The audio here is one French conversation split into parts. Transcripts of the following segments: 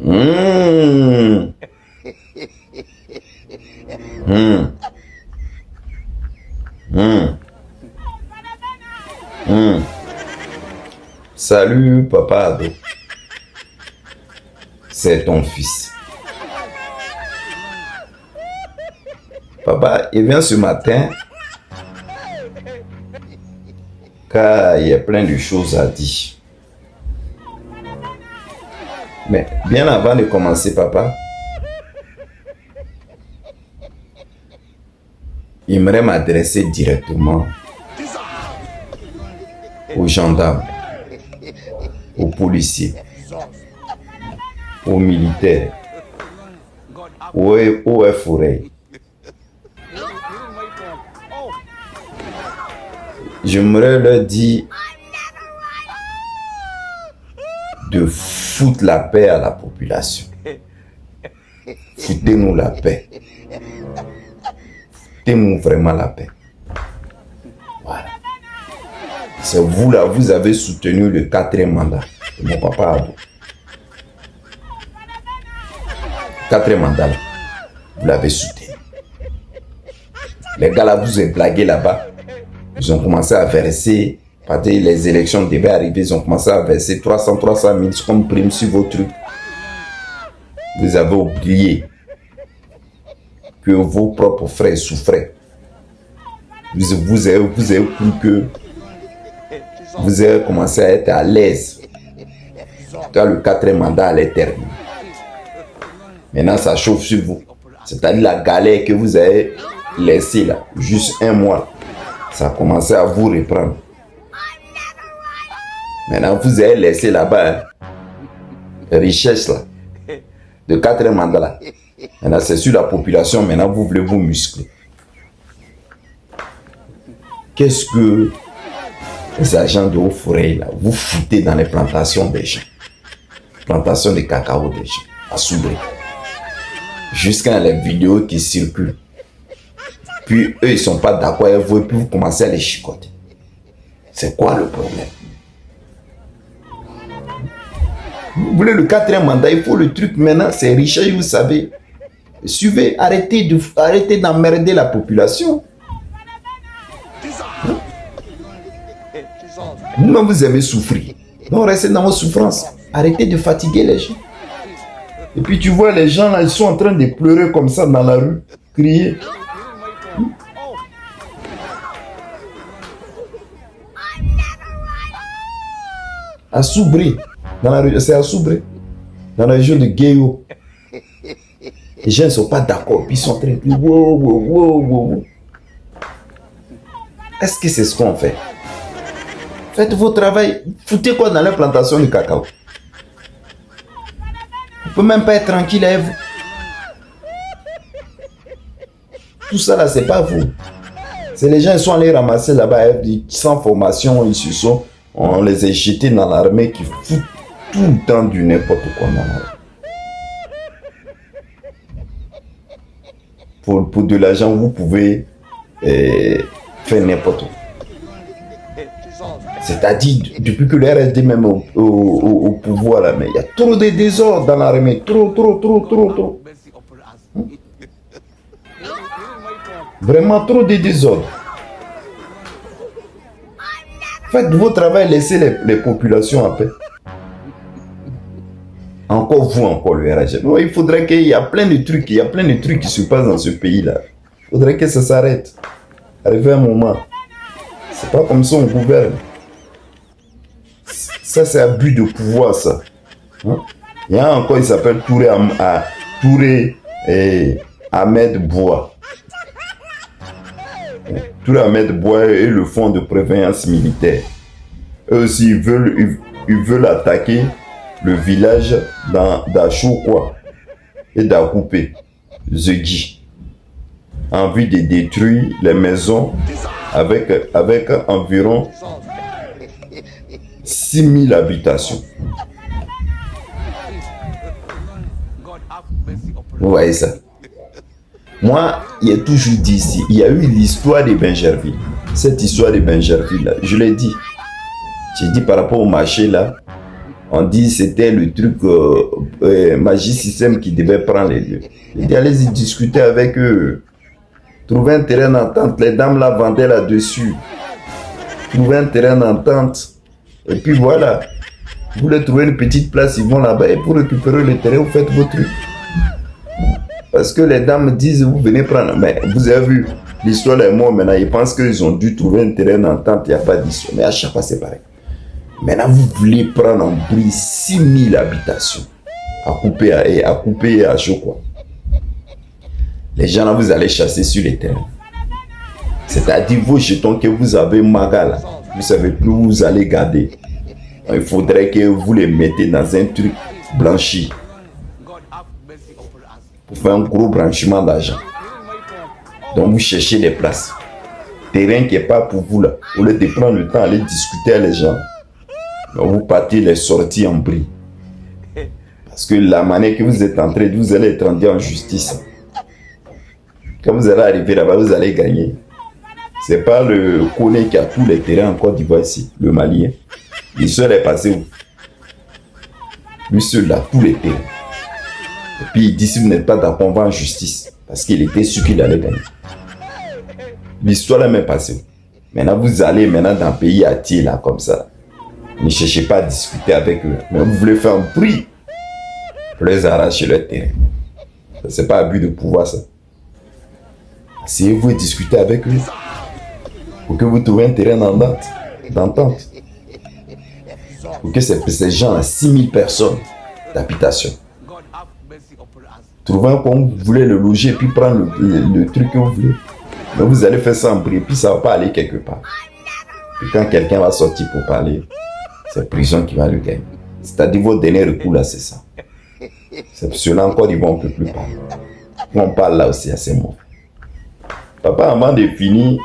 Mmh. Mmh. Mmh. Mmh. Salut, papa Ado. C'est ton fils. Papa, il vient ce matin car il y a plein de choses à dire. Mais bien avant de commencer, papa, j'aimerais m'adresser directement aux gendarmes, aux policiers, aux militaires, aux forêts. J'aimerais leur dire de foutre la paix à la population. Foutez-nous la paix. Foutez-nous vraiment la paix. Voilà. C'est vous là, vous avez soutenu le 4e mandat de mon papa Ado. 4e mandat là, vous l'avez soutenu. Les gars là, vous avez blagué là-bas. Ils ont commencé à verser, parce que les élections devaient arriver, ils ont commencé à verser 300 000 comme prime sur vos trucs. Vous avez oublié que vos propres frères souffraient. Vous avez cru que vous avez commencé à être à l'aise quand le 4e mandat allait terminer. Maintenant, ça chauffe sur vous. C'est-à-dire la galère que vous avez laissée là, juste 1 mois. Ça a commencé à vous reprendre. Maintenant, vous avez laissé là-bas les richesses là, de 4e mandat là. Maintenant, c'est sur la population. Maintenant, vous voulez vous muscler. Qu'est-ce que les agents de haut forêt là, vous foutez dans les plantations des gens? Plantations de cacao des gens, à Soubré. Jusqu'à les vidéos qui circulent. Puis eux, ils ne sont pas d'accord avec vous et puis vous commencez à les chicoter. C'est quoi le problème? Vous voulez le 4e mandat, il faut le truc maintenant, c'est richesse, vous savez. Suivez, arrêtez d'emmerder la population. Vous-même, vous avez souffert. Donc restez dans vos souffrances. Arrêtez de fatiguer les gens. Et puis tu vois les gens là, ils sont en train de pleurer comme ça dans la rue, crier. À Soubré, c'est à Soubré, dans la région de Guéo. Les gens ne sont pas d'accord, puis ils sont en train de dire wow. Est-ce que c'est ce qu'on fait? Faites vos travail, foutez quoi dans la plantation de cacao? On ne peut même pas être tranquille avec vous. Tout ça là, c'est pas vous. C'est les gens qui sont allés ramasser là-bas, sans formation, on les a jetés dans l'armée qui foutent tout le temps du n'importe quoi dans l'armée. Pour de l'argent, vous pouvez faire n'importe quoi. C'est-à-dire, depuis que le RSD même au pouvoir, là, mais il y a trop de désordre dans l'armée. Trop. Vraiment trop de désordre. Faites votre travail, laissez les populations en paix. Encore le RSD. Non, il faudrait qu'il y a plein de trucs, qui se passent dans ce pays-là. Il faudrait que ça s'arrête. Arrivé un moment. C'est pas comme ça on gouverne. Ça, c'est abus de pouvoir, ça. Hein? Il y a encore, il s'appelle Touré Ahmed Bois. Touré Ahmed Bois et le fonds de prévoyance militaire. Eux aussi, ils veulent attaquer le village d'Achokwa et d'Akoupé, Zegui, en vue de détruire les maisons avec environ 6000 habitations. Vous voyez ça? Moi, il a toujours dit ici, il y a eu l'histoire de Bingerville. Cette histoire de Bingerville, là, je l'ai dit. J'ai dit par rapport au marché là, On dit que c'était le truc Magie Système qui devait prendre les lieux. Il dit allez-y discuter avec eux. Trouver un terrain d'entente. Les dames là vendaient là-dessus. Trouver un terrain d'entente. Et puis voilà. Vous voulez trouver une petite place, ils vont là-bas. Et pour récupérer le terrain, vous faites vos trucs. Parce que les dames disent, vous venez prendre. Mais vous avez vu, l'histoire est morte maintenant. Ils pensent qu'ils ont dû trouver un terrain d'entente. Il n'y a pas d'histoire. Mais à chaque fois, c'est pareil. Maintenant, vous voulez prendre en bris 6000 habitations à couper à chaud, quoi. Les gens là, vous allez chasser sur les terrains. C'est-à-dire vos jetons que vous avez maga là, vous ne savez plus où vous allez garder. Il faudrait que vous les mettez dans un truc blanchi pour faire un gros blanchiment d'argent. Donc vous cherchez des places. Terrain qui n'est pas pour vous là. Au lieu de prendre le temps d'aller discuter avec les gens. Donc vous partez les sorties en bris. Parce que la manière que vous êtes entré, vous allez être rendu en justice. Quand vous allez arriver là-bas, vous allez gagner. C'est pas le Koné qui a tous les terrains en Côte d'Ivoire ici, le Malien. Il serait passé où? Lui seul là, tous les terrains. Et puis il dit si vous n'êtes pas d'accord, on va en justice. Parce qu'il était sûr qu'il allait gagner. L'histoire là m'est passée. Maintenant vous allez maintenant dans un pays atié là comme ça. Ne cherchez pas à discuter avec eux. Mais vous voulez faire un prix pour les arracher leur terrain. C'est pas abus de pouvoir ça. Essayez-vous de discuter avec eux pour que vous trouviez un terrain d'entente. Pour que ces gens-là, 6000 personnes d'habitation, trouvez un coin où vous voulez le loger et puis prendre le truc que vous voulez. Mais vous allez faire ça en prix et puis ça ne va pas aller quelque part. Et quand quelqu'un va sortir pour parler, c'est prison qui va le gagner. C'est-à-dire votre dernier recours là, c'est ça. C'est pour cela encore, ils vont un peu plus parler. On parle là aussi à ces mots. Papa, avant de finir,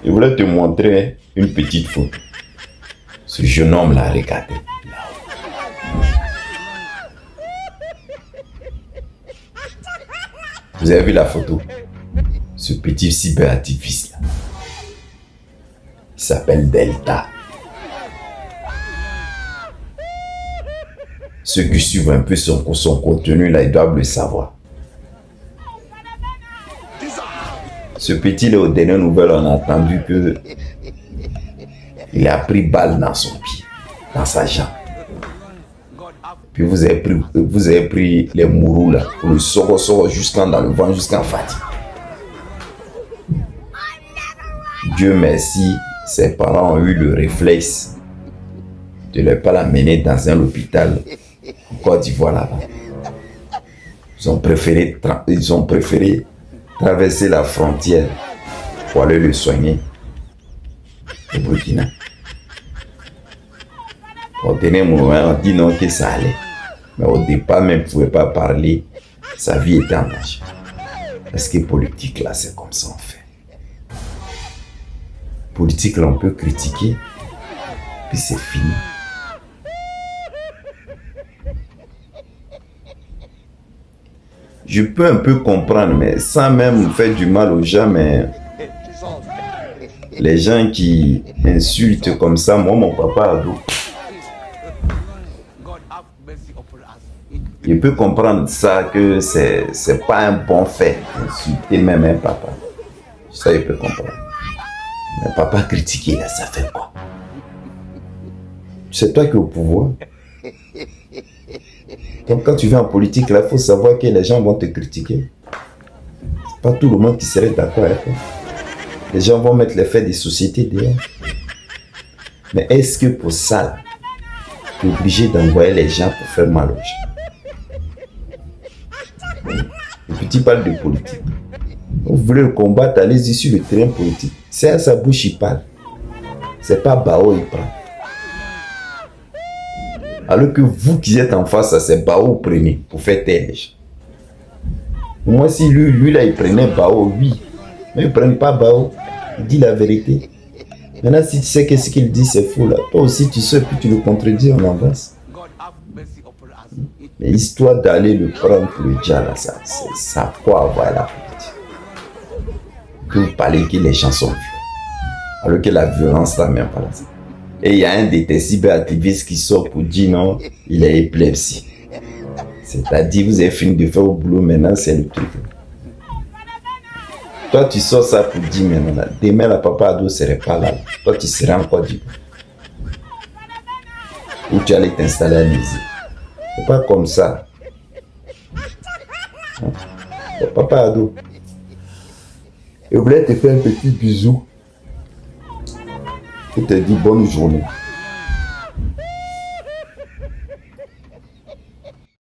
je voulais te montrer une petite photo. Ce jeune homme là, regardez. Vous avez vu la photo? Ce petit cyberactiviste là. Il s'appelle Delta. Ceux qui suivent un peu son contenu là, ils doivent le savoir. Ce petit là, aux dernières nouvelles, on a entendu que il a pris balle dans son pied, dans sa jambe. Puis vous avez pris les mourous là, pour le soro jusqu'en dans le vent, jusqu'en Fatigue. Dieu merci, ses parents ont eu le réflexe de ne pas l'amener dans un hôpital en Côte d'Ivoire là-bas. Ils ont préféré traverser la frontière pour aller le soigner au Burkina. Au dernier moment, on dit non que ça allait. Mais au départ, même, il ne pouvait pas parler. Sa vie était en danger. Parce que politique, là, c'est comme ça, on fait. Politique, là, on peut critiquer. Puis c'est fini. Je peux un peu comprendre, mais sans même faire du mal aux gens, mais les gens qui insultent comme ça, moi, mon papa ado, je peux comprendre ça, que c'est pas un bon fait insulter même un papa. Ça, je peux comprendre. Mais papa critiquer, là, ça fait quoi? C'est toi qui es au pouvoir. Donc quand tu viens en politique, là, il faut savoir que les gens vont te critiquer. C'est pas tout le monde qui serait d'accord avec toi. Les gens vont mettre les faits des sociétés derrière. Mais est-ce que pour ça, tu es obligé d'envoyer les gens pour faire mal aux gens? Et puis tu parles de politique. Vous voulez le combattre, allez-y sur le terrain politique. C'est à sa bouche il parle. C'est pas Bao il prend. Alors que vous qui êtes en face, c'est Bao prenez pour faire taire les gens. Moi, si lui là, il prenait Bao, oui. Mais il ne prenne pas Bao. Il dit la vérité. Maintenant, si tu sais que ce qu'il dit, c'est faux là. Toi aussi, tu sais, puis tu le contredis en avance. Mais l'histoire d'aller le prendre pour le dia là, ça a quoi avoir la politique. Que vous parlez que les gens sont violents. Alors que la violence là, même pas là. Et il y a un de tes cyberactivistes qui sort pour dire non, il est épilepsie. C'est-à-dire, vous avez fini de faire au boulot, maintenant c'est le truc. Toi, tu sors ça pour dire maintenant, demain, la papa Ado ne serait pas là. Toi, tu serais encore dit. Ou tu allais t'installer à l'Élysée. C'est pas comme ça. Papa Ado, je voulais te faire un petit bisou. Je te dis bonne journée.